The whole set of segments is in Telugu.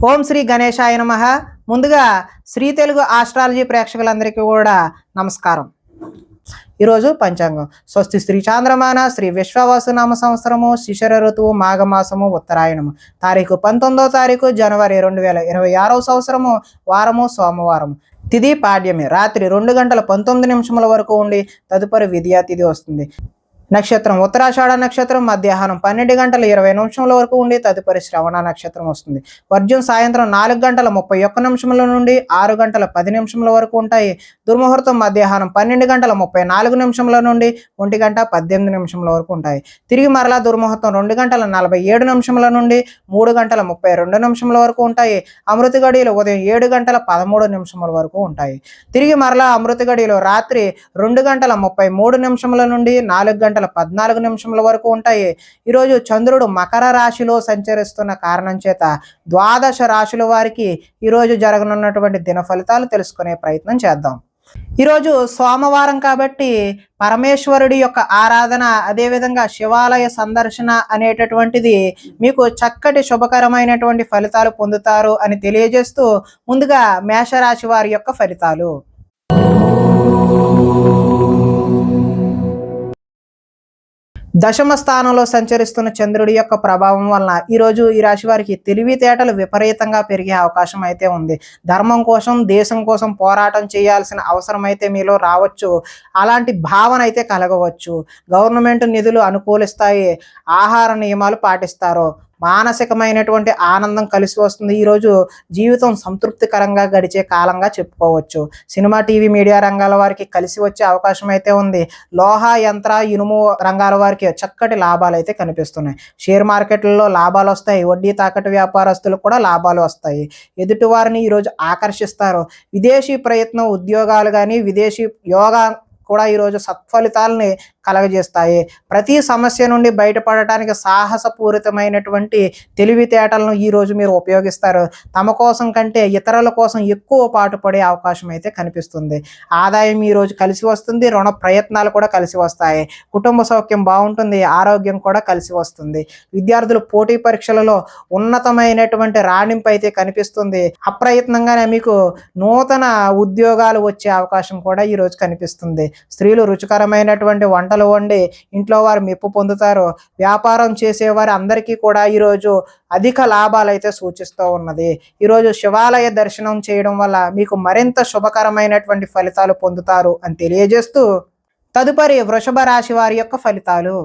ఓం శ్రీ గణేశాయ నమః. ముందుగా శ్రీ తెలుగు ఆస్ట్రాలజీ ప్రేక్షకులందరికీ కూడా నమస్కారం. ఈరోజు పంచాంగం స్వస్తి శ్రీ చాంద్రమాన శ్రీ విశ్వవసునామ సంవత్సరము శిశిర ఋతువు మాఘమాసము ఉత్తరాయణము తారీఖు 19వ తారీఖు జనవరి 2026 సంవత్సరము వారము సోమవారము తిథి పాడ్యమి రాత్రి 2:19 వరకు ఉండి తదుపరి విద్యా తిథి వస్తుంది. నక్షత్రం ఉత్తరాషాఢ నక్షత్రం మధ్యాహ్నం 12:20 వరకు ఉండి తదుపరి శ్రవణ నక్షత్రం వస్తుంది. వర్జం సాయంత్రం 4:31 నుండి 6:10 వరకు ఉంటాయి. దుర్ముహూర్తం మధ్యాహ్నం 12:34 నుండి 1:18 వరకు ఉంటాయి. తిరిగి మరలా దుర్ముహూర్తం 2:47 నుండి 3:32 వరకు ఉంటాయి. అమృత గడియలు ఉదయం 7:13 వరకు ఉంటాయి. తిరిగి మరలా అమృత గడియలు రాత్రి 2:33 నుండి 4:14 వరకు ఉంటాయి. ఈరోజు చంద్రుడు మకర రాశిలో సంచరిస్తున్న కారణం చేత ద్వాదశ రాశుల వారికి ఈరోజు జరగనున్నటువంటి దిన ఫలితాలు తెలుసుకునే ప్రయత్నం చేద్దాం. ఈరోజు సోమవారం కాబట్టి పరమేశ్వరుడి యొక్క ఆరాధన, అదేవిధంగా శివాలయ సందర్శన అనేటటువంటిది మీకు చక్కటి శుభకరమైనటువంటి ఫలితాలు పొందుతారు అని తెలియజేస్తూ ముందుగా మేషరాశి వారి యొక్క ఫలితాలు. దశమ స్థానంలో సంచరిస్తున్న చంద్రుడి యొక్క ప్రభావం వలన ఈరోజు ఈ రాశి వారికి తెలివితేటలు విపరీతంగా పెరిగే అవకాశం అయితే ఉంది. ధర్మం కోసం, దేశం కోసం పోరాటం చేయాల్సిన అవసరం అయితే మీలో రావచ్చు. అలాంటి భావన అయితే కలగవచ్చు. గవర్నమెంట్ నిధులు అనుకూలిస్తాయి. ఆహార నియమాలు పాటిస్తారు. మానసికమైనటువంటి ఆనందం కలిసి వస్తుంది. ఈరోజు జీవితం సంతృప్తికరంగా గడిచే కాలంగా చెప్పుకోవచ్చు. సినిమా, టీవీ, మీడియా రంగాల వారికి కలిసి వచ్చే అవకాశం అయితే ఉంది. లోహ, యంత్ర, ఇనుము రంగాల వారికి చక్కటి లాభాలు అయితే కనిపిస్తున్నాయి. షేర్ మార్కెట్లలో లాభాలు వస్తాయి. వడ్డీ తాకట్టు వ్యాపారస్తులకు కూడా లాభాలు వస్తాయి. ఎదుటి వారిని ఈరోజు ఆకర్షిస్తారు. విదేశీ ప్రయత్నం, ఉద్యోగాలు కానీ విదేశీ యోగా కూడా ఈరోజు సత్ఫలితాలని కలగజేస్తాయి. ప్రతి సమస్య నుండి బయటపడటానికి సాహసపూరితమైనటువంటి తెలివితేటలను ఈరోజు మీరు ఉపయోగిస్తారు. తమ కోసం కంటే ఇతరుల కోసం ఎక్కువ పాటుపడే అవకాశం అయితే కనిపిస్తుంది. ఆదాయం ఈరోజు కలిసి వస్తుంది. రుణ ప్రయత్నాలు కూడా కలిసి వస్తాయి. కుటుంబ సౌఖ్యం బాగుంటుంది. ఆరోగ్యం కూడా కలిసి వస్తుంది. విద్యార్థులు పోటీ పరీక్షలలో ఉన్నతమైనటువంటి రాణింపు అయితే కనిపిస్తుంది. అప్రయత్నంగానే మీకు నూతన ఉద్యోగాలు వచ్చే అవకాశం కూడా ఈరోజు కనిపిస్తుంది. స్త్రీలు రుచికరమైనటువంటి వంటలు వండి ఇంట్లో వారు మెప్పు పొందుతారు. వ్యాపారం చేసేవారు అందరికీ కూడా ఈరోజు అధిక లాభాలు అయితే సూచిస్తూ ఉన్నది. ఈరోజు శివాలయ దర్శనం చేయడం వల్ల మీకు మరింత శుభకరమైనటువంటి ఫలితాలు పొందుతారు అని తెలియజేస్తూ తదుపరి వృషభ రాశి వారి యొక్క ఫలితాలు.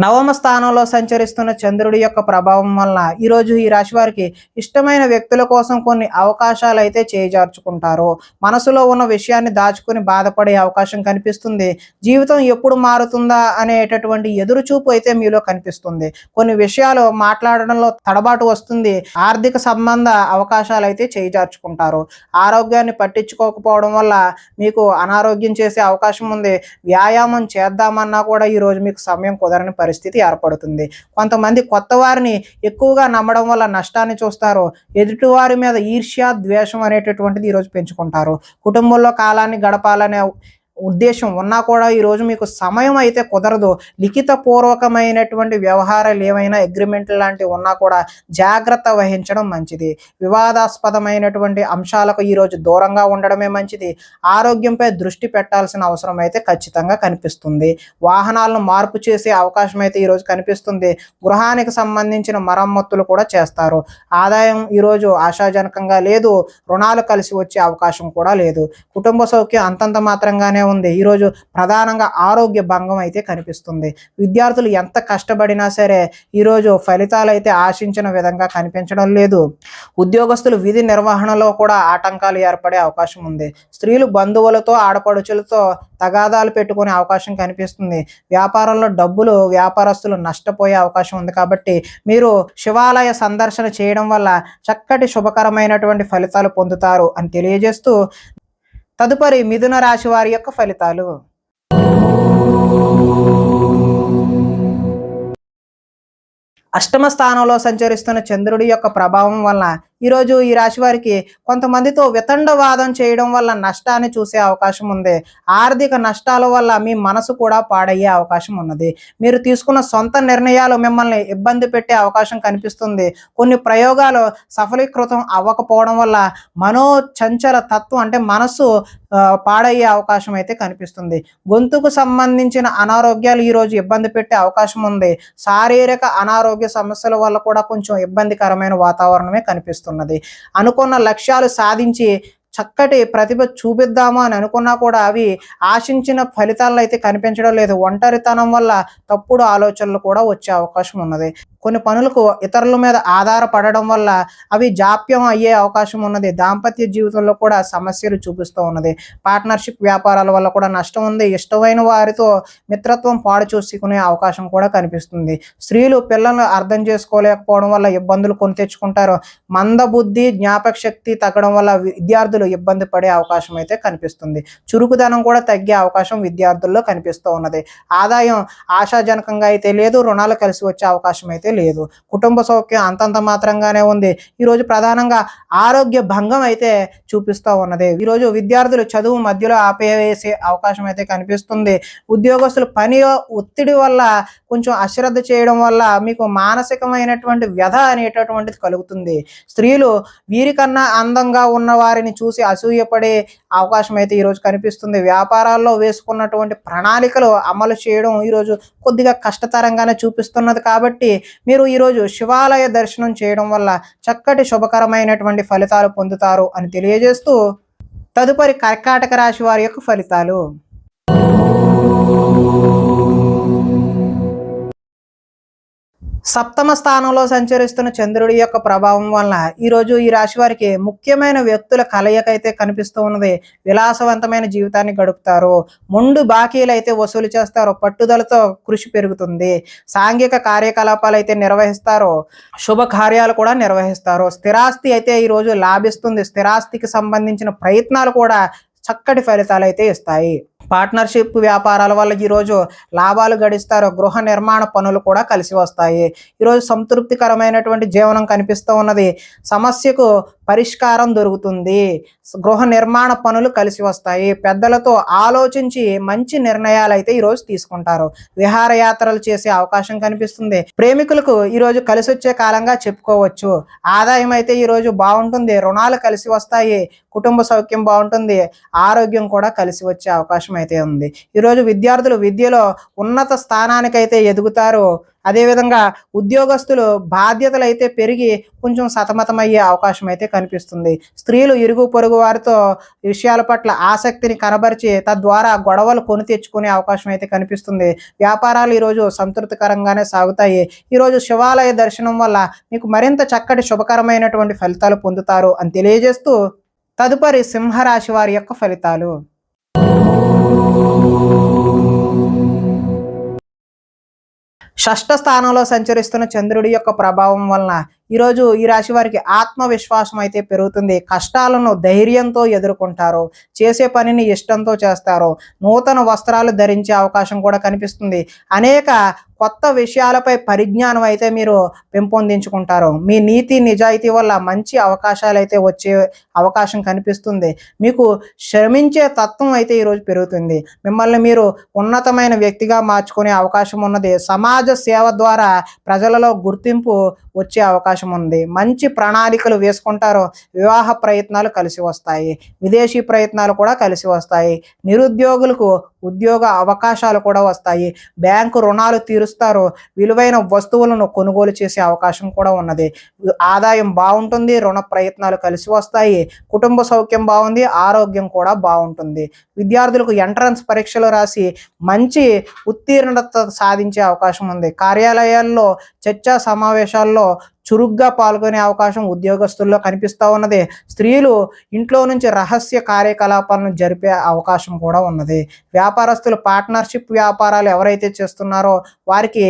నవమ స్థానంలో సంచరిస్తున్న చంద్రుడి యొక్క ప్రభావం వలన ఈరోజు ఈ రాశి వారికి ఇష్టమైన వ్యక్తుల కోసం కొన్ని అవకాశాలు అయితే చేజార్చుకుంటారు. మనసులో ఉన్న విషయాన్ని దాచుకుని బాధపడే అవకాశం కనిపిస్తుంది. జీవితం ఎప్పుడు మారుతుందా అనేటటువంటి ఎదురుచూపు అయితే మీలో కనిపిస్తుంది. కొన్ని విషయాలు మాట్లాడడంలో తడబాటు వస్తుంది. ఆర్థిక సంబంధ అవకాశాలు అయితే చేజార్చుకుంటారు. ఆరోగ్యాన్ని పట్టించుకోకపోవడం వల్ల మీకు అనారోగ్యం చేసే అవకాశం ఉంది. వ్యాయామం చేద్దామన్నా కూడా ఈరోజు మీకు సమయం కుదరని పరిస్థితి ఏర్పడుతుంది. కొంతమంది కొత్త వారిని ఎక్కువగా నమ్మడం వల్ల నష్టాన్ని చూస్తారు. ఎదుటివారి మీద ఈర్ష్య, ద్వేషం అనేటటువంటిది ఈరోజు పెంచుకుంటారు. కుటుంబంలో కాలాన్ని గడపాలనే ఉద్దేశం ఉన్నా కూడా ఈరోజు మీకు సమయం అయితే కుదరదు. లిఖిత పూర్వకమైనటువంటి వ్యవహారాలు ఏమైనా అగ్రిమెంట్ లాంటివి ఉన్నా కూడా జాగ్రత్త వహించడం మంచిది. వివాదాస్పదమైనటువంటి అంశాలకు ఈరోజు దూరంగా ఉండడమే మంచిది. ఆరోగ్యంపై దృష్టి పెట్టాల్సిన అవసరం అయితే ఖచ్చితంగా కనిపిస్తుంది. వాహనాలను మార్పు చేసే అవకాశం అయితే ఈరోజు కనిపిస్తుంది. గృహానికి సంబంధించిన మరమ్మతులు కూడా చేస్తారు. ఆదాయం ఈరోజు ఆశాజనకంగా లేదు. రుణాలు కలిసి వచ్చే అవకాశం కూడా లేదు. కుటుంబ సౌఖ్యం అంతంత మాత్రంగానే ఉంది. ఈరోజు ప్రధానంగా ఆరోగ్య భంగం అయితే కనిపిస్తుంది. విద్యార్థులు ఎంత కష్టపడినా సరే ఈరోజు ఫలితాలు అయితే ఆశించిన విధంగా కనిపించడం లేదు. ఉద్యోగస్తులు విధి నిర్వహణలో కూడా ఆటంకాలు ఏర్పడే అవకాశం ఉంది. స్త్రీలు బంధువులతో, ఆడపడుచులతో తగాదాలు పెట్టుకునే అవకాశం కనిపిస్తుంది. వ్యాపారంలో డబ్బులు వ్యాపారస్తులు నష్టపోయే అవకాశం ఉంది. కాబట్టి మీరు శివాలయ సందర్శన చేయడం వల్ల చక్కటి శుభకరమైనటువంటి ఫలితాలు పొందుతారు అని తెలియజేస్తూ తదుపరి మిథున రాశి వారి యొక్క ఫలితాలు. అష్టమ స్థానంలో సంచరిస్తున్న చంద్రుడి యొక్క ప్రభావం వలన ఈరోజు ఈ రాశి వారికి కొంతమందితో వితండవాదం చేయడం వల్ల నష్టాన్ని చూసే అవకాశం ఉంది. ఆర్థిక నష్టాల వల్ల మీ మనసు కూడా పాడయ్యే అవకాశం ఉన్నది. మీరు తీసుకున్న సొంత నిర్ణయాలు మిమ్మల్ని ఇబ్బంది పెట్టే అవకాశం కనిపిస్తుంది. కొన్ని ప్రయోగాలు సఫలీకృతం అవ్వకపోవడం వల్ల మనోచంచల తత్వం అంటే మనసు పాడయ్యే అవకాశం అయితే కనిపిస్తుంది. గొంతుకు సంబంధించిన అనారోగ్యాలు ఈరోజు ఇబ్బంది పెట్టే అవకాశం ఉంది. శారీరక అనారోగ్య సమస్యల వల్ల కూడా కొంచెం ఇబ్బందికరమైన వాతావరణమే కనిపిస్తున్నది. అనుకున్న లక్ష్యాలు సాధించి చక్కటి ప్రతిభ చూపిద్దాము అని అనుకున్నా కూడా అవి ఆశించిన ఫలితాలు అయితే కనిపించడం లేదు. ఒంటరితనం వల్ల తప్పుడు ఆలోచనలు కూడా వచ్చే అవకాశం ఉన్నది. కొన్ని పనులకు ఇతరుల మీద ఆధారపడడం వల్ల అవి జాప్యం అయ్యే అవకాశం ఉన్నది. దాంపత్య జీవితంలో కూడా సమస్యలు చూపిస్తూ ఉన్నది. పార్ట్నర్షిప్ వ్యాపారాల వల్ల కూడా నష్టం ఉంది. ఇష్టమైన వారితో మిత్రత్వం పాడు చూసుకునే అవకాశం కూడా కనిపిస్తుంది. స్త్రీలు పిల్లలను అర్థం చేసుకోలేకపోవడం వల్ల ఇబ్బందులు కొని తెచ్చుకుంటారు. మందబుద్ధి జ్ఞాపక శక్తి తగ్గడం వల్ల విద్యార్థులు ఇబ్బంది పడే అవకాశం అయితే కనిపిస్తుంది. చురుకుదనం కూడా తగ్గే అవకాశం విద్యార్థుల్లో కనిపిస్తూ ఉన్నది. ఆదాయం ఆశాజనకంగా అయితే లేదు. రుణాలు కలిసి వచ్చే అవకాశం అయితే లేదు. కుటుంబ సౌఖ్యం అంతంత మాత్రంగానే ఉంది. ఈరోజు ప్రధానంగా ఆరోగ్య భంగం అయితే చూపిస్తూ ఉన్నది. ఈరోజు విద్యార్థులు చదువు మధ్యలో ఆపేసే అవకాశం అయితే కనిపిస్తుంది. ఉద్యోగస్తులు పని ఒత్తిడి వల్ల కొంచెం అశ్రద్ధ చేయడం వల్ల మీకు మానసికమైనటువంటి వ్యధ అనేటటువంటిది కలుగుతుంది. స్త్రీలు వీరికన్నా అందంగా ఉన్న వారిని చూసి అసూయపడే అవకాశం అయితే ఈరోజు కనిపిస్తుంది. వ్యాపారాల్లో వేసుకున్నటువంటి ప్రణాళికలు అమలు చేయడం ఈరోజు కొద్దిగా కష్టతరంగానే చూపిస్తున్నది. కాబట్టి మీరు ఈరోజు శివాలయ దర్శనం చేయడం వల్ల చక్కటి శుభకరమైనటువంటి ఫలితాలు పొందుతారు అని తెలియజేస్తూ తదుపరి కర్కాటక రాశి వారి యొక్క ఫలితాలు. సప్తమ స్థానంలో సంచరిస్తున్న చంద్రుడి యొక్క ప్రభావం వలన ఈరోజు ఈ రాశి వారికి ముఖ్యమైన వ్యక్తుల కలయిక అయితే కనిపిస్తూ ఉన్నది. విలాసవంతమైన జీవితాన్ని గడుపుతారు. మొండు బాకీలు అయితే వసూలు చేస్తారు. పట్టుదలతో కృషి పెరుగుతుంది. సాంఘిక కార్యకలాపాలు అయితే నిర్వహిస్తారు. శుభకార్యాలు కూడా నిర్వహిస్తారు. స్థిరాస్తి అయితే ఈరోజు లాభిస్తుంది. స్థిరాస్తికి సంబంధించిన ప్రయత్నాలు కూడా చక్కటి ఫలితాలు అయితే ఇస్తాయి. పార్ట్నర్షిప్ వ్యాపారాల వల్ల ఈరోజు లాభాలు గడిస్తారు. గృహ నిర్మాణ పనులు కూడా కలిసి వస్తాయి. ఈరోజు సంతృప్తికరమైనటువంటి జీవనం కనిపిస్తూ ఉన్నది. సమస్యకు పరిష్కారం దొరుకుతుంది. గృహ నిర్మాణ పనులు కలిసి వస్తాయి. పెద్దలతో ఆలోచించి మంచి నిర్ణయాలు అయితే ఈరోజు తీసుకుంటారు. విహారయాత్రలు చేసే అవకాశం కనిపిస్తుంది. ప్రేమికులకు ఈరోజు కలిసి వచ్చే కాలంగా చెప్పుకోవచ్చు. ఆదాయం అయితే ఈరోజు బాగుంటుంది. రుణాలు కలిసి వస్తాయి. కుటుంబ సౌఖ్యం బాగుంటుంది. ఆరోగ్యం కూడా కలిసి వచ్చే అవకాశం అయితే ఉంది. ఈరోజు విద్యార్థులు విద్యలో ఉన్నత స్థానానికైతే ఎదుగుతారు. అదేవిధంగా ఉద్యోగస్తులు బాధ్యతలు అయితే పెరిగి కొంచెం సతమతమయ్యే అవకాశం అయితే కనిపిస్తుంది. స్త్రీలు ఇరుగు పొరుగు వారితో విషయాల పట్ల ఆసక్తిని కనబరిచి తద్వారా గొడవలు కొని తెచ్చుకునే అవకాశం అయితే కనిపిస్తుంది. వ్యాపారాలు ఈరోజు సంతృప్తికరంగానే సాగుతాయి. ఈరోజు శివాలయ దర్శనం వల్ల మీకు మరింత చక్కటి శుభకరమైనటువంటి ఫలితాలు పొందుతారు అని తెలియజేస్తూ తదుపరి సింహరాశి వారి యొక్క ఫలితాలు. షష్ఠ స్థానంలో సంచరిస్తున్న చంద్రుడి యొక్క ప్రభావం వలన ఈరోజు ఈ రాశి వారికి ఆత్మవిశ్వాసం అయితే పెరుగుతుంది. కష్టాలను ధైర్యంతో ఎదుర్కొంటారు. చేసే పనిని ఇష్టంతో చేస్తారు. నూతన వస్త్రాలు ధరించే అవకాశం కూడా కనిపిస్తుంది. అనేక కొత్త విషయాలపై పరిజ్ఞానం అయితే మీరు పెంపొందించుకుంటారు. మీ నీతి నిజాయితీ వల్ల మంచి అవకాశాలు అయితే వచ్చే అవకాశం కనిపిస్తుంది. మీకు శ్రమించే తత్వం అయితే ఈరోజు పెరుగుతుంది. మిమ్మల్ని మీరు ఉన్నతమైన వ్యక్తిగా మార్చుకునే అవకాశం ఉన్నది. సమాజ సేవ ద్వారా ప్రజలలో గుర్తింపు వచ్చే అవకాశం ఉంది. మంచి ప్రణాళికలు వేసుకుంటారు. వివాహ ప్రయత్నాలు కలిసి వస్తాయి. విదేశీ ప్రయత్నాలు కూడా కలిసి వస్తాయి. నిరుద్యోగులకు ఉద్యోగ అవకాశాలు కూడా వస్తాయి. బ్యాంకు రుణాలు తీరుస్తారు. విలువైన వస్తువులను కొనుగోలు చేసే అవకాశం కూడా ఉన్నది. ఆదాయం బాగుంటుంది. రుణ ప్రయత్నాలు కలిసి వస్తాయి. కుటుంబ సౌఖ్యం బాగుంది. ఆరోగ్యం కూడా బాగుంటుంది. విద్యార్థులకు ఎంట్రన్స్ పరీక్షలు రాసి మంచి ఉత్తీర్ణత సాధించే అవకాశం ఉంది. కార్యాలయాల్లో చర్చా సమావేశాల్లో చురుగ్గా పాల్గొనే అవకాశం ఉద్యోగస్తుల్లో కనిపిస్తూ ఉన్నది. స్త్రీలు ఇంట్లో నుంచి రహస్య కార్యకలాపాలను జరిపే అవకాశం కూడా ఉన్నది. వ్యాపారస్తులు పార్ట్నర్షిప్ వ్యాపారాలు ఎవరైతే చేస్తున్నారో వారికి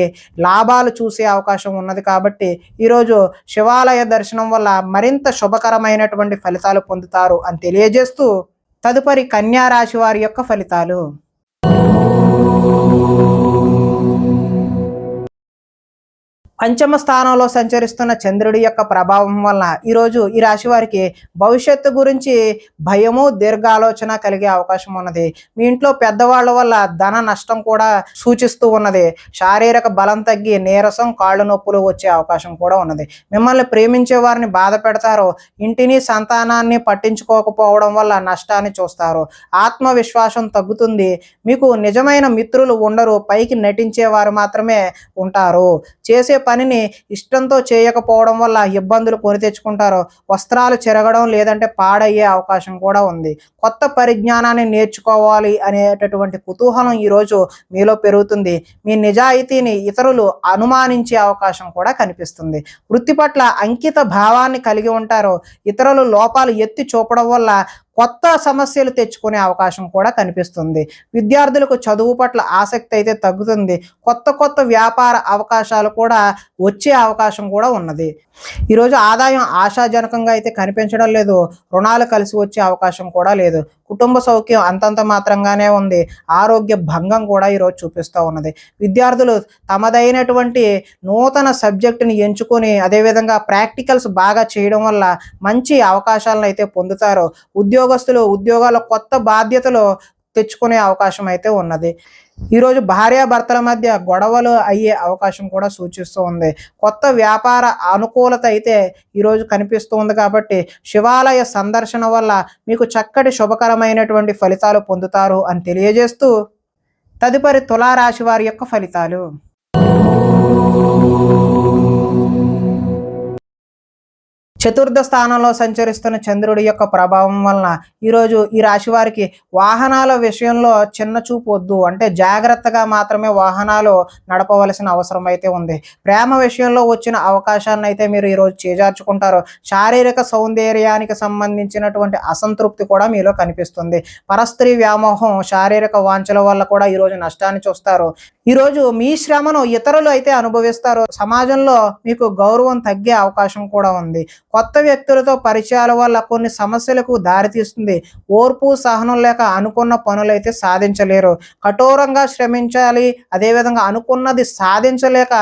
లాభాలు చూసే అవకాశం ఉన్నది. కాబట్టి ఈరోజు శివాలయ దర్శనం వల్ల మరింత శుభకరమైనటువంటి ఫలితాలు పొందుతారు అని తెలియజేస్తూ తదుపరి కన్యా రాశి వారి యొక్క ఫలితాలు. పంచమ స్థానంలో సంచరిస్తున్న చంద్రుడి యొక్క ప్రభావం వలన ఈరోజు ఈ రాశి వారికి భవిష్యత్తు గురించి భయము దీర్ఘాలోచన కలిగే అవకాశం ఉన్నది. మీ ఇంట్లో పెద్దవాళ్ళ వల్ల ధన నష్టం కూడా సూచిస్తూ ఉన్నది. శారీరక బలం తగ్గి నీరసం కాళ్ళు నొప్పులు వచ్చే అవకాశం కూడా ఉన్నది. మిమ్మల్ని ప్రేమించే వారిని బాధ పెడతారు. ఇంటిని సంతానాన్ని పట్టించుకోకపోవడం వల్ల నష్టాన్ని చూస్తారు. ఆత్మవిశ్వాసం తగ్గుతుంది. మీకు నిజమైన మిత్రులు ఉండరు. పైకి నటించేవారు మాత్రమే ఉంటారు. చేసే పనిని ఇష్టంతో చేయకపోవడం వల్ల ఇబ్బందులు కొని తెచ్చుకుంటారు. వస్త్రాలు చెరగడం లేదంటే పాడయ్యే అవకాశం కూడా ఉంది. కొత్త పరిజ్ఞానాన్ని నేర్చుకోవాలి అనేటటువంటి కుతూహలం ఈరోజు మీలో పెరుగుతుంది. మీ నిజాయితీని ఇతరులు అనుమానించే అవకాశం కూడా కనిపిస్తుంది. వృత్తి పట్ల అంకిత భావాన్ని కలిగి ఉంటారు. ఇతరులు లోపాలు ఎత్తి చూపడం వల్ల కొత్త సమస్యలు తెచ్చుకునే అవకాశం కూడా కనిపిస్తుంది. విద్యార్థులకు చదువు పట్ల ఆసక్తి అయితే తగ్గుతుంది. కొత్త వ్యాపార అవకాశాలు కూడా వచ్చే అవకాశం కూడా ఉన్నది. ఈరోజు ఆదాయం ఆశాజనకంగా అయితే కనిపించడం లేదు. రుణాలు కలిసి వచ్చే అవకాశం కూడా లేదు. కుటుంబ సౌఖ్యం అంతంత మాత్రంగానే ఉంది. ఆరోగ్య భంగం కూడా ఈరోజు చూపిస్తూ ఉన్నది. విద్యార్థులు తమదైనటువంటి నూతన సబ్జెక్టుని ఎంచుకొని అదేవిధంగా ప్రాక్టికల్స్ బాగా చేయడం వల్ల మంచి అవకాశాలను అయితే పొందుతారు. ఉద్యోగస్తులు ఉద్యోగాల కొత్త బాధ్యతలు తెచ్చుకునే అవకాశం అయితే ఉన్నది. ఈరోజు భార్యాభర్తల మధ్య గొడవలు అయ్యే అవకాశం కూడా సూచిస్తూ ఉంది. కొత్త వ్యాపార అనుకూలత అయితే ఈరోజు కనిపిస్తూ ఉంది. కాబట్టి శివాలయ సందర్శన వల్ల మీకు చక్కటి శుభకరమైనటువంటి ఫలితాలు పొందుతారు అని తెలియజేస్తూ తదుపరి తులారాశి వారి యొక్క ఫలితాలు. చతుర్థ స్థానంలో సంచరిస్తున్న చంద్రుడి యొక్క ప్రభావం వలన ఈరోజు ఈ రాశి వారికి వాహనాల విషయంలో చిన్న చూపు వద్దు. అంటే జాగ్రత్తగా మాత్రమే వాహనాలు నడపవలసిన అవసరం అయితే ఉంది. ప్రేమ విషయంలో వచ్చిన అవకాశాన్ని అయితే మీరు ఈరోజు చేజార్చుకుంటారు. శారీరక సౌందర్యానికి సంబంధించినటువంటి అసంతృప్తి కూడా మీలో కనిపిస్తుంది. పరస్త్రీ వ్యామోహం శారీరక వాంఛల వల్ల కూడా ఈరోజు నష్టాన్ని చూస్తారు. ఈరోజు మీ శ్రమను ఇతరులు అయితే అనుభవిస్తారు. సమాజంలో మీకు గౌరవం తగ్గే అవకాశం కూడా ఉంది. కొత్త వ్యక్తులతో పరిచయాల వల్ల కొన్ని సమస్యలకు దారితీస్తుంది. ఓర్పు సహనం లేక అనుకున్న పనులైతే సాధించలేరు. కఠోరంగా శ్రమించాలి. అదేవిధంగా అనుకున్నది సాధించలేక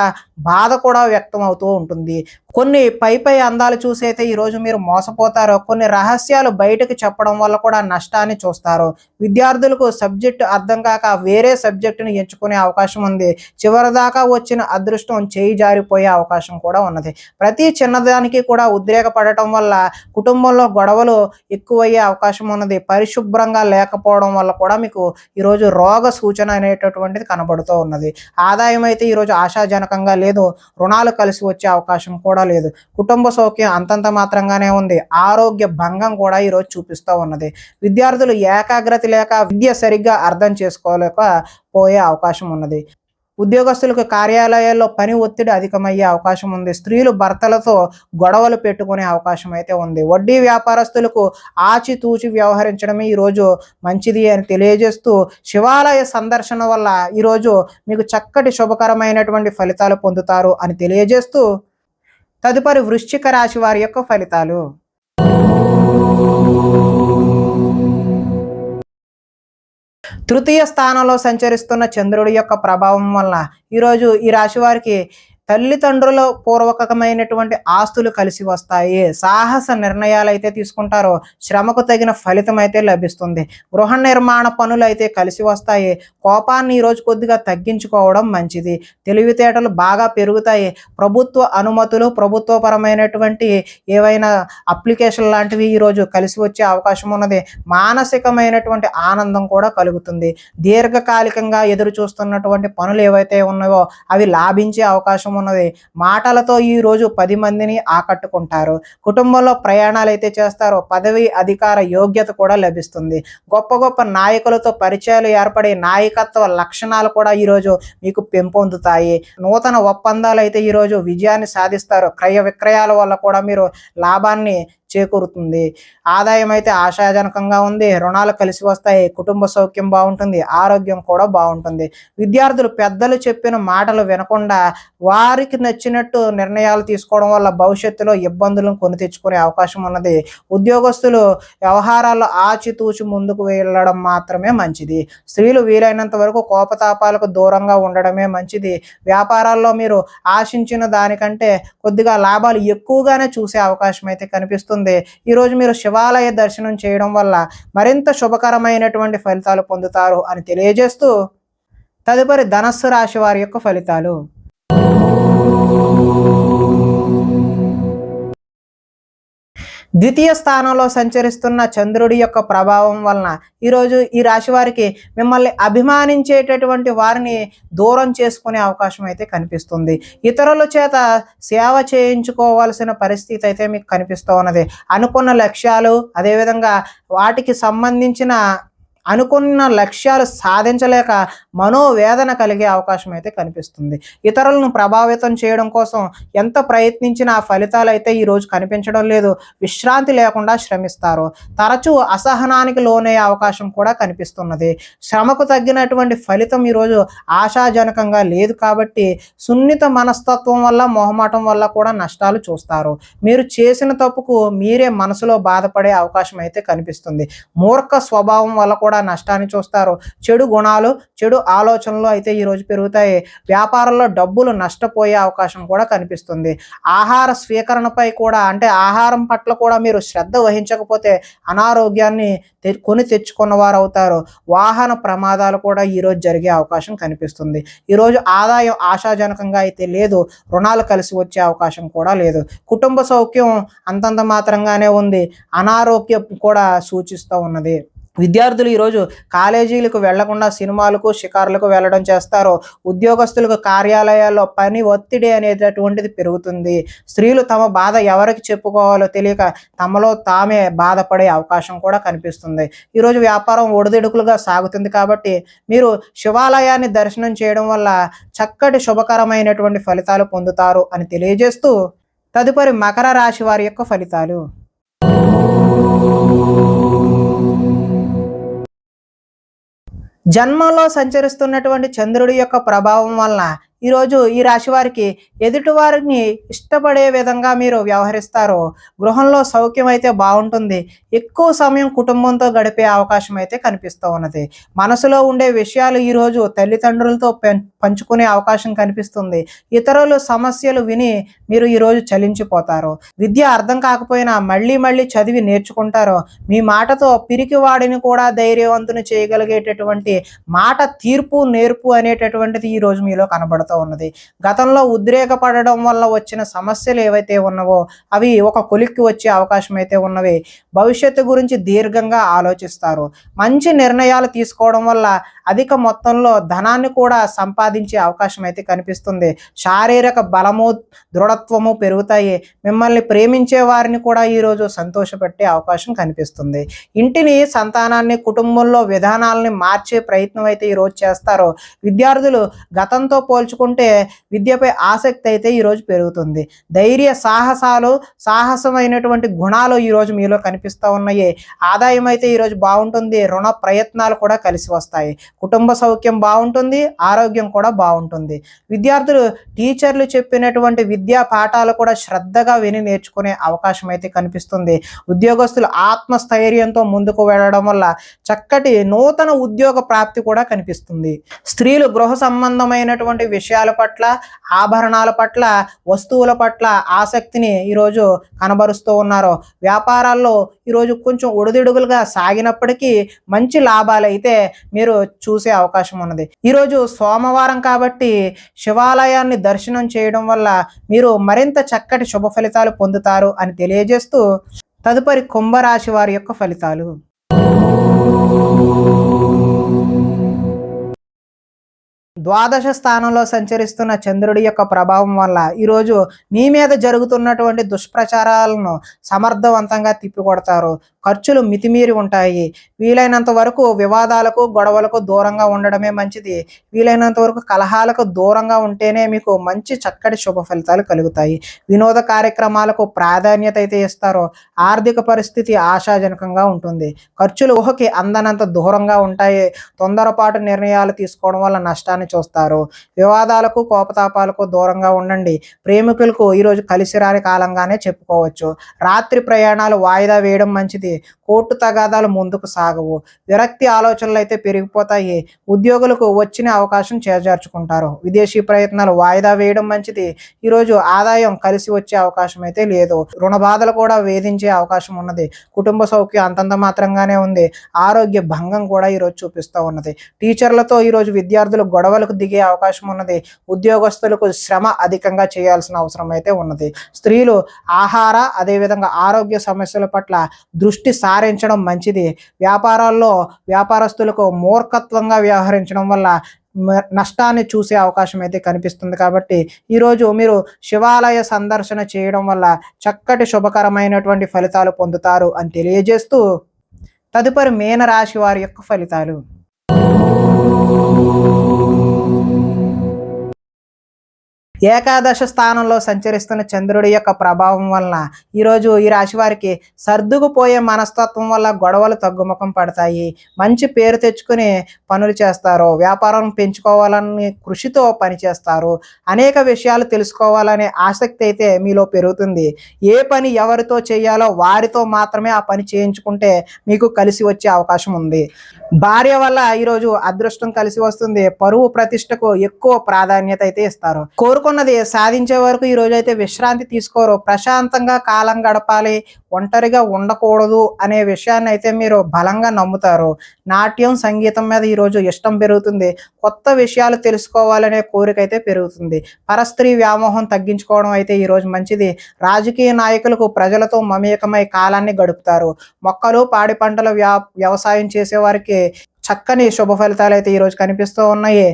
బాధ కూడా వ్యక్తం అవుతూ ఉంటుంది. కొన్ని పై అందాలు చూసి అయితే ఈరోజు మీరు మోసపోతారు. కొన్ని రహస్యాలు బయటకు చెప్పడం వల్ల కూడా నష్టాన్ని చూస్తారు. విద్యార్థులకు సబ్జెక్టు అర్థం కాక వేరే సబ్జెక్టుని ఎంచుకునే అవకాశం ఉంది. చివరిదాకా వచ్చిన అదృష్టం చేయి జారిపోయే అవకాశం కూడా ఉన్నది. ప్రతి చిన్నదానికి కూడా ఉద్రేకపడటం వల్ల కుటుంబంలో గొడవలు ఎక్కువయ్యే అవకాశం ఉన్నది. పరిశుభ్రంగా లేకపోవడం వల్ల కూడా మీకు ఈరోజు రోగ సూచన అనేటటువంటిది కనబడుతూ ఉన్నది. ఆదాయం అయితే ఈరోజు ఆశాజనకంగా లేదు. రుణాలు కలిసి వచ్చే అవకాశం కూడా లేదు. కుటుంబ సౌఖ్యం అంతంత మాత్రంగానే ఉంది. ఆరోగ్య భంగం కూడా ఈరోజు చూపిస్తూ ఉన్నది. విద్యార్థులు ఏకాగ్రత లేక విద్య సరిగ్గా అర్థం చేసుకోలేక పోయే అవకాశం ఉన్నది. ఉద్యోగస్తులకు కార్యాలయాల్లో పని ఒత్తిడి అధికమయ్యే అవకాశం ఉంది. స్త్రీలు భర్తలతో గొడవలు పెట్టుకునే అవకాశం అయితే ఉంది. వడ్డీ వ్యాపారస్తులకు ఆచితూచి వ్యవహరించడమే ఈరోజు మంచిది అని తెలియజేస్తూ శివాలయ సందర్శన వల్ల ఈరోజు మీకు చక్కటి శుభకరమైనటువంటి ఫలితాలు పొందుతారు అని తెలియజేస్తూ తదుపరి వృశ్చిక రాశి వారి యొక్క ఫలితాలు. తృతీయ స్థానంలో సంచరిస్తున్న చంద్రుడి యొక్క ప్రభావం వలన ఈరోజు ఈ రాశి వారికి తల్లిదండ్రుల పూర్వకమైనటువంటి ఆస్తులు కలిసి వస్తాయి. సాహస నిర్ణయాలు అయితే తీసుకుంటారో శ్రమకు తగిన ఫలితం అయితే లభిస్తుంది. గృహ నిర్మాణ పనులు అయితే కలిసి వస్తాయి. కోపాన్ని ఈరోజు కొద్దిగా తగ్గించుకోవడం మంచిది. తెలివితేటలు బాగా పెరుగుతాయి. ప్రభుత్వ అనుమతులు ప్రభుత్వపరమైనటువంటి ఏవైనా అప్లికేషన్ లాంటివి ఈరోజు కలిసి వచ్చే అవకాశం ఉన్నది. మానసికమైనటువంటి ఆనందం కూడా కలుగుతుంది. దీర్ఘకాలికంగా ఎదురు చూస్తున్నటువంటి పనులు ఏవైతే ఉన్నాయో అవి లాభించే అవకాశం ఉన్నది. మాటలతో ఈ రోజు 10 మందిని ఆకట్టుకుంటారు. కుటుంబంలో ప్రయాణాలు అయితే చేస్తారు. పదవి అధికార యోగ్యత కూడా లభిస్తుంది. గొప్ప నాయకులతో పరిచయాలు ఏర్పడే నాయకత్వ లక్షణాలు కూడా ఈరోజు మీకు పెంపొందుతాయి. నూతన ఒప్పందాలు అయితే ఈరోజు విజయాన్ని సాధిస్తారు. క్రయ విక్రయాల వల్ల కూడా మీరు లాభాన్ని చేకూరుతుంది. ఆదాయం అయితే ఆశాజనకంగా ఉంది, రుణాలు కలిసి వస్తాయి, కుటుంబ సౌఖ్యం బాగుంటుంది, ఆరోగ్యం కూడా బాగుంటుంది. విద్యార్థులు పెద్దలు చెప్పిన మాటలు వినకుండా వారికి నచ్చినట్టు నిర్ణయాలు తీసుకోవడం వల్ల భవిష్యత్తులో ఇబ్బందులను కొని తెచ్చుకునే అవకాశం ఉన్నది. ఉద్యోగస్తులు వ్యవహారాల్లో ఆచితూచి ముందుకు వెళ్ళడం మాత్రమే మంచిది. స్త్రీలు వీలైనంత వరకు కోపతాపాలకు దూరంగా ఉండడమే మంచిది. వ్యాపారాల్లో మీరు ఆశించిన దానికంటే కొద్దిగా లాభాలు ఎక్కువగానే చూసే అవకాశం అయితే కనిపిస్తుంది. ఈరోజు మీరు శివాలయ దర్శనం చేయడం వల్ల మరింత శుభకరమైనటువంటి ఫలితాలు పొందుతారు అని తెలియజేస్తూ తదుపరి ధనస్సు రాశి వారి యొక్క ఫలితాలు. ద్వితీయ స్థానంలో సంచరిస్తున్న చంద్రుడి యొక్క ప్రభావం వలన ఈరోజు ఈ రాశి వారికి మిమ్మల్ని అభిమానించేటటువంటి వారిని దూరం చేసుకునే అవకాశం అయితే కనిపిస్తుంది. ఇతరుల చేత సేవ చేయించుకోవాల్సిన పరిస్థితి అయితే మీకు కనిపిస్తూ ఉన్నది. అనుకున్న లక్ష్యాలు అదేవిధంగా వాటికి సంబంధించిన అనుకున్న లక్ష్యాలు సాధించలేక మనోవేదన కలిగే అవకాశం అయితే కనిపిస్తుంది. ఇతరులను ప్రభావితం చేయడం కోసం ఎంత ప్రయత్నించినా ఆ ఫలితాలు అయితే ఈరోజు కనిపించడం లేదు. విశ్రాంతి లేకుండా శ్రమిస్తారు. తరచూ అసహనానికి లోనయ్యే అవకాశం కూడా కనిపిస్తున్నది. శ్రమకు తగ్గినటువంటి ఫలితం ఈరోజు ఆశాజనకంగా లేదు కాబట్టి సున్నిత మనస్తత్వం వల్ల మొహమాటం వల్ల కూడా నష్టాలు చూస్తారు. మీరు చేసిన తప్పుకు మీరే మనసులో బాధపడే అవకాశం అయితే కనిపిస్తుంది. మూర్ఖ స్వభావం వల్ల కూడా నష్టాన్ని చూస్తారు. చెడు గుణాలు, చెడు ఆలోచనలు అయితే ఈరోజు పెరుగుతాయి. వ్యాపారంలో డబ్బులు నష్టపోయే అవకాశం కూడా కనిపిస్తుంది. ఆహార స్వీకరణపై కూడా అంటే ఆహారం పట్ల కూడా మీరు శ్రద్ధ వహించకపోతే అనారోగ్యాన్ని కొని తెచ్చుకున్న వారు అవుతారు. వాహన ప్రమాదాలు కూడా ఈరోజు జరిగే అవకాశం కనిపిస్తుంది. ఈరోజు ఆదాయం ఆశాజనకంగా అయితే లేదు. రుణాలు కలిసి వచ్చే అవకాశం కూడా లేదు. కుటుంబ సౌఖ్యం అంతంత మాత్రంగానే ఉంది. అనారోగ్యం కూడా సూచిస్తూ ఉన్నది. విద్యార్థులు ఈరోజు కాలేజీలకు వెళ్లకుండా సినిమాలకు షికారులకు వెళ్ళడం చేస్తారు. ఉద్యోగస్తులకు కార్యాలయాల్లో పని ఒత్తిడి అనేటటువంటిది పెరుగుతుంది. స్త్రీలు తమ బాధ ఎవరికి చెప్పుకోవాలో తెలియక తమలో తామే బాధపడే అవకాశం కూడా కనిపిస్తుంది. ఈరోజు వ్యాపారం ఒడిదుడుకులుగా సాగుతుంది కాబట్టి మీరు శివాలయాన్ని దర్శనం చేయడం వల్ల చక్కటి శుభకరమైనటువంటి ఫలితాలు పొందుతారు అని తెలియజేస్తూ తదుపరి మకర రాశి వారి యొక్క ఫలితాలు. జన్మంలో సంచరిస్తున్నటువంటి చంద్రుడి యొక్క ప్రభావం వలన ఈరోజు ఈ రాశి వారికి ఎదుటి వారిని ఇష్టపడే విధంగా మీరు వ్యవహరిస్తారో గృహంలో సౌఖ్యం అయితే బాగుంటుంది. ఎక్కువ సమయం కుటుంబంతో గడిపే అవకాశం అయితే కనిపిస్తూ ఉన్నది. మనసులో ఉండే విషయాలు ఈరోజు తల్లిదండ్రులతో పంచుకునే అవకాశం కనిపిస్తుంది. ఇతరుల సమస్యలు విని మీరు ఈరోజు చలించిపోతారు. విద్య అర్థం కాకపోయినా మళ్ళీ మళ్ళీ చదివి నేర్చుకుంటారు. మీ మాటతో పిరికివాడిని కూడా ధైర్యవంతుని చేయగలిగేటటువంటి మాట తీర్పు నేర్పు అనేటటువంటిది ఈరోజు మీలో కనబడుతుంది ఉన్నది. గతంలో ఉద్రేకపడడం వల్ల వచ్చిన సమస్యలు ఏవైతే ఉన్నావో అవి ఒక కొలిక్కి వచ్చే అవకాశం అయితే ఉన్నవి. భవిష్యత్తు గురించి దీర్ఘంగా ఆలోచిస్తారు. మంచి నిర్ణయాలు తీసుకోవడం వల్ల అధిక మొత్తంలో ధనాన్ని కూడా సంపాదించే అవకాశం అయితే కనిపిస్తుంది. శారీరక బలము దృఢత్వము పెరుగుతాయి. మిమ్మల్ని ప్రేమించే వారిని కూడా ఈరోజు సంతోషపెట్టే అవకాశం కనిపిస్తుంది. ఇంటిని, సంతానాన్ని, కుటుంబంలో విధానాలని మార్చే ప్రయత్నం అయితే ఈరోజు చేస్తారు. విద్యార్థులు గతంతో పోల్చుకుంటే విద్యపై ఆసక్తి అయితే ఈరోజు పెరుగుతుంది. ధైర్య సాహసమైనటువంటి గుణాలు ఈరోజు మీలో కనిపిస్తూ ఉన్నాయి. ఆదాయం అయితే ఈరోజు బాగుంటుంది. రుణ ప్రయత్నాలు కూడా కలిసి వస్తాయి. కుటుంబ సౌఖ్యం బాగుంటుంది. ఆరోగ్యం కూడా బాగుంటుంది. విద్యార్థులు టీచర్లు చెప్పినటువంటి విద్యా పాఠాలు కూడా శ్రద్ధగా విని నేర్చుకునే అవకాశం అయితే కనిపిస్తుంది. ఉద్యోగస్తులు ఆత్మస్థైర్యంతో ముందుకు వెళ్ళడం వల్ల చక్కటి నూతన ఉద్యోగ ప్రాప్తి కూడా కనిపిస్తుంది. స్త్రీలు గృహ సంబంధమైనటువంటి విషయాల పట్ల, ఆభరణాల పట్ల, వస్తువుల పట్ల ఆసక్తిని ఈరోజు కనబరుస్తూ ఉన్నారు. వ్యాపారాల్లో ఈరోజు కొంచెం ఒడిదుడుగులుగా సాగినప్పటికీ మంచి లాభాలు అయితే మీరు చూసే అవకాశం ఉన్నది. ఈరోజు సోమవారం కాబట్టి శివాలయాన్ని దర్శనం చేయడం వల్ల మీరు మరింత చక్కటి శుభ ఫలితాలు పొందుతారు అని తెలియజేస్తూ తదుపరి కుంభరాశి వారి యొక్క ఫలితాలు. ద్వాదశ స్థానంలో సంచరిస్తున్న చంద్రుడి యొక్క ప్రభావం వల్ల ఈరోజు మీ మీద జరుగుతున్నటువంటి దుష్ప్రచారాలను సమర్థవంతంగా తిప్పికొడతారు. ఖర్చులు మితిమీరి ఉంటాయి. వీలైనంత వరకు వివాదాలకు, గొడవలకు దూరంగా ఉండడమే మంచిది. వీలైనంత వరకు కలహాలకు దూరంగా ఉంటేనే మీకు మంచి చక్కటి శుభ ఫలితాలు కలుగుతాయి. వినోద కార్యక్రమాలకు ప్రాధాన్యత అయితే ఇస్తారో ఆర్థిక పరిస్థితి ఆశాజనకంగా ఉంటుంది. ఖర్చులు ఊహకి అందనంత దూరంగా ఉంటాయి. తొందరపాటు నిర్ణయాలు తీసుకోవడం వల్ల నష్టాన్ని చూస్తారు. వివాదాలకు, కోపతాపాలకు దూరంగా ఉండండి. ప్రేమికులకు ఈరోజు కలిసి రాని కాలంగానే చెప్పుకోవచ్చు. రాత్రి ప్రయాణాలు వాయిదా వేయడం మంచిది. కోర్టు తగాదాలు ముందుకు సాగవు. విరక్తి ఆలోచనలు అయితే పెరిగిపోతాయి. ఉద్యోగులకు వచ్చిన అవకాశం చేజార్చుకుంటారు. విదేశీ ప్రయత్నాలు వాయిదా వేయడం మంచిది. ఈరోజు ఆదాయం కలిసి వచ్చే అవకాశం అయితే లేదు. రుణ బాధలు కూడా వేధించే అవకాశం ఉన్నది. కుటుంబ సౌఖ్యం అంతంత మాత్రంగానే ఉంది. ఆరోగ్య భంగం కూడా ఈరోజు చూపిస్తూ ఉన్నది. టీచర్లతో ఈరోజు విద్యార్థులు గొడవలకు దిగే అవకాశం ఉన్నది. ఉద్యోగస్తులకు శ్రమ అధికంగా చేయాల్సిన అవసరం అయితే ఉన్నది. స్త్రీలు ఆహార అదేవిధంగా ఆరోగ్య సమస్యల పట్ల దృష్టి సారించడం మంచిది. వ్యాపారాల్లో వ్యాపారస్తులకు మూర్ఖత్వంగా వ్యవహరించడం వల్ల నష్టాన్ని చూసే అవకాశం అయితే కనిపిస్తుంది. కాబట్టి ఈరోజు మీరు శివాలయ సందర్శన చేయడం వల్ల చక్కటి శుభకరమైనటువంటి ఫలితాలు పొందుతారు అని తెలియజేస్తూ తదుపరి మీనరాశి వారి యొక్క ఫలితాలు. ఏకాదశ స్థానంలో సంచరిస్తున్న చంద్రుడి యొక్క ప్రభావం వలన ఈరోజు ఈ రాశి వారికి సర్దుకుపోయే మనస్తత్వం వల్ల గొడవలు తగ్గుముఖం పడతాయి. మంచి పేరు తెచ్చుకుని పనులు చేస్తారు. వ్యాపారం పెంచుకోవాలని కృషితో పనిచేస్తారు. అనేక విషయాలు తెలుసుకోవాలనే ఆసక్తి అయితే మీలో పెరుగుతుంది. ఏ పని ఎవరితో చేయాలో వారితో మాత్రమే ఆ పని చేయించుకుంటే మీకు కలిసి వచ్చే అవకాశం ఉంది. భార్య వల్ల ఈరోజు అదృష్టం కలిసి వస్తుంది. పరువు ప్రతిష్టకు ఎక్కువ ప్రాధాన్యత అయితే ఇస్తారు. కోరుకున్నది సాధించే వరకు ఈరోజు అయితే విశ్రాంతి తీసుకోరు. ప్రశాంతంగా కాలం గడపాలి, ఒంటరిగా ఉండకూడదు అనే విషయాన్ని అయితే మీరు బలంగా నమ్ముతారు. నాట్యం, సంగీతం మీద ఈరోజు ఇష్టం పెరుగుతుంది. కొత్త విషయాలు తెలుసుకోవాలనే కోరిక అయితే పెరుగుతుంది. పరస్త్రీ వ్యామోహం తగ్గించుకోవడం అయితే ఈరోజు మంచిది. రాజకీయ నాయకులకు ప్రజలతో మమేకమై కాలాన్ని గడుపుతారు. మొక్కలు, పాడి పంటల వ్యవసాయం చేసేవారికి చక్కని శుభ ఫలితాలు అయితే ఈరోజు కనిపిస్తూ ఉన్నాయి.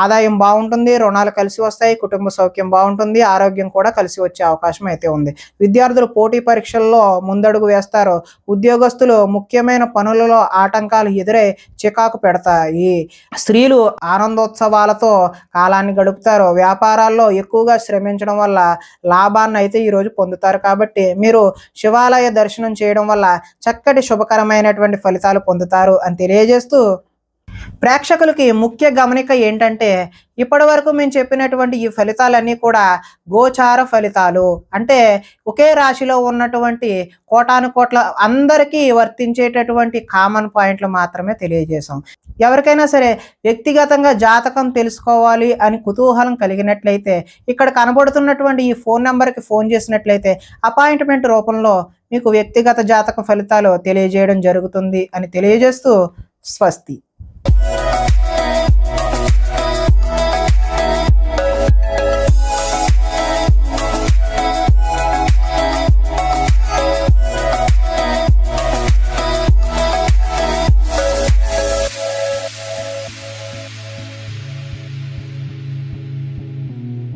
ఆదాయం బాగుంటుంది. రుణాలు కలిసి వస్తాయి. కుటుంబ సౌఖ్యం బాగుంటుంది. ఆరోగ్యం కూడా కలిసి వచ్చే అవకాశం అయితే ఉంది. విద్యార్థులు పోటీ పరీక్షల్లో ముందడుగు వేస్తారు. ఉద్యోగస్తులు ముఖ్యమైన పనులలో ఆటంకాలు ఎదురై చికాకు పెడతాయి. స్త్రీలు ఆనందోత్సవాలతో కాలాన్ని గడుపుతారు. వ్యాపారాల్లో ఎక్కువగా శ్రమించడం వల్ల లాభాన్ని అయితే ఈరోజు పొందుతారు. కాబట్టి మీరు శివాలయ దర్శనం చేయడం వల్ల చక్కటి శుభకరమైనటువంటి ఫలితాలు పొందుతారు అని తెలియజేస్తూ ప్రేక్షకులకి ముఖ్య గమనిక ఏంటంటే ఇప్పటి వరకు మేము చెప్పినటువంటి ఈ ఫలితాలన్నీ కూడా గోచార ఫలితాలు. అంటే ఒకే రాశిలో ఉన్నటువంటి కోటాను కోట్ల అందరికీ వర్తించేటటువంటి కామన్ పాయింట్లు మాత్రమే తెలియజేశాం. ఎవరికైనా సరే వ్యక్తిగతంగా జాతకం తెలుసుకోవాలి అని కుతూహలం కలిగినట్లయితే ఇక్కడ కనబడుతున్నటువంటి ఈ ఫోన్ నెంబర్కి ఫోన్ చేసినట్లయితే అపాయింట్మెంట్ రూపంలో మీకు వ్యక్తిగత జాతక ఫలితాలు తెలియజేయడం జరుగుతుంది అని తెలియజేస్తూ స్వస్తి.